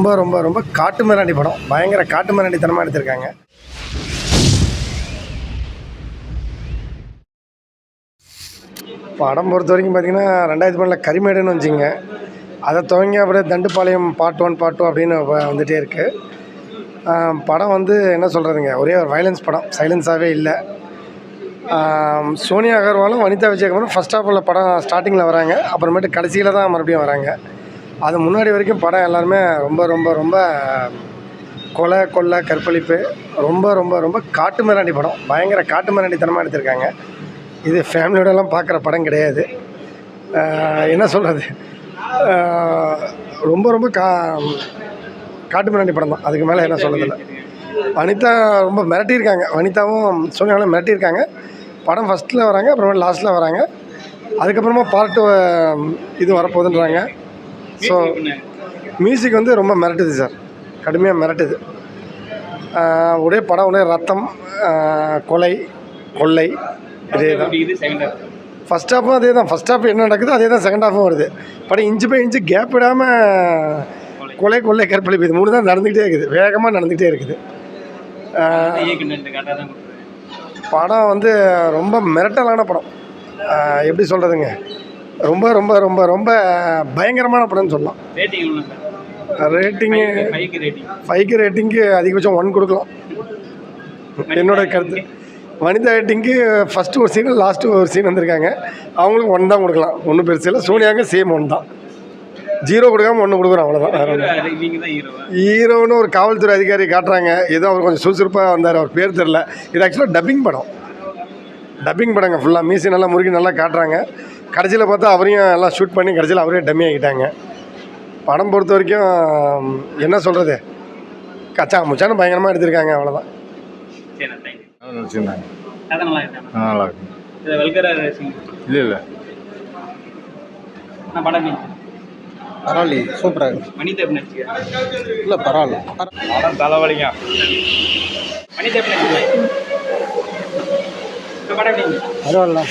ரொம்ப ரொம்ப ரொம்ப காட்டு மிராண்டி படம். பயங்கர காட்டு மிராண்டித்தனமாக எடுத்திருக்காங்க. படம் பொறுத்த வரைக்கும் பார்த்திங்கன்னா 2012 கரிமேடுன்னு வச்சுங்க. அதை துவங்கி அப்படியே தண்டுப்பாளையம் பார்ட் 1 பார்ட் 2 அப்படின்னு வந்துகிட்டே இருக்குது. படம் வந்து என்ன சொல்கிறதுங்க, ஒரே ஒரு வயலன்ஸ் படம், சைலன்ஸாகவே இல்லை. சோனியா அகர்வாலும் வனிதா விஜயகுமாரும் ஃபஸ்ட் ஹாஃபில் படம் ஸ்டார்டிங்கில் வராங்க, அப்புறமேட்டு கடைசியில் தான் மறுபடியும் வராங்க. அது முன்னாடி வரைக்கும் படம் எல்லாருமே ரொம்ப ரொம்ப ரொம்ப கொலை கொள்ளை கற்பழிப்பு, ரொம்ப ரொம்ப ரொம்ப காட்டு மிராண்டி படம். பயங்கர காட்டு மிராண்டித்தனமாக எடுத்திருக்காங்க. இது ஃபேமிலியோடலாம் பார்க்குற படம் கிடையாது. என்ன சொல்கிறது, ரொம்ப ரொம்ப காட்டு மிராண்டி படம் தான். அதுக்கு மேலே என்ன சொல்கிறதில்ல. வனிதா ரொம்ப மிரட்டியிருக்காங்க. வனிதாவும் சோனியாவும் மிரட்டியிருக்காங்க. படம் ஃபஸ்ட்டில் வராங்க, அப்புறமா லாஸ்ட்டில் வராங்க. அதுக்கப்புறமா பார்ட் இது வரப்போகுதுன்றாங்க. ஸோ மியூசிக் வந்து ரொம்ப மிரட்டுது சார், கடுமையாக மிரட்டுது. ஒரே படம் ஒரே ரத்தம், கொலை கொள்ளை, இதே தான். ஃபஸ்ட் ஹாஃபும் அதே தான். ஃபஸ்ட் ஹாஃப் என்ன நடக்குதோ அதே தான் செகண்ட் ஹாஃபும் வருது. படம் இன்ச்சு பை இன்ச்சு கேப் விடாமல் கொலை கொள்ளை கற்பழிப்பு இது 3 தான் நடந்துக்கிட்டே இருக்குது, வேகமாக நடந்துக்கிட்டே இருக்குது. படம் வந்து ரொம்ப மிரட்டலான படம். எப்படி சொல்கிறதுங்க, ரொம்ப ரொம்ப ரொம்ப ரொம்ப பயங்கரமான படம்னு சொல்லலாம். ரேட்டிங்கு 5க்கு ரேட்டிங்கு அதிகபட்சம் 1 கொடுக்கலாம் என்னோடய கருத்து. வனிதா ரேட்டிங்கு ஃபஸ்ட்டு ஒரு சீன் லாஸ்ட்டு ஒரு சீன் வந்திருக்காங்க, அவங்களுக்கு 1 தான் கொடுக்கலாம். ஒன்றும் பெருசு இல்லை. சோனியாவுக்கு சேம் 1 தான். 0 கொடுக்காமல் 1 கொடுக்குறோம், அவ்வளோதான். ஹீரோன்னு ஒரு காவல்துறை அதிகாரி காட்டுறாங்க, ஏதோ அவர் கொஞ்சம் சுறுசுறுப்பாக வந்தார், அவர் பேர் தெரில. இது ஆக்சுவலாக டப்பிங் படங்க. ஃபுல்லாக மீசி நல்லா முறுக்கி நல்லா காட்டுறாங்க. கடைசியில் பார்த்தா அவரையும் எல்லாம் ஷூட் பண்ணி கடைசியில் அவரே டம்மி ஆகிட்டாங்க. படம் பொறுத்த வரைக்கும் என்ன சொல்கிறது, கச்சா முச்சான்னு பயங்கரமாக எடுத்திருக்காங்க, அவ்வளோதான். நல்லா இருக்கு. இல்லை பரவாயில்ல, சூப்பராக இருக்கு. இல்லை பரவாயில்ல, படம் தலைவலிங்க. பரவாயில்ல.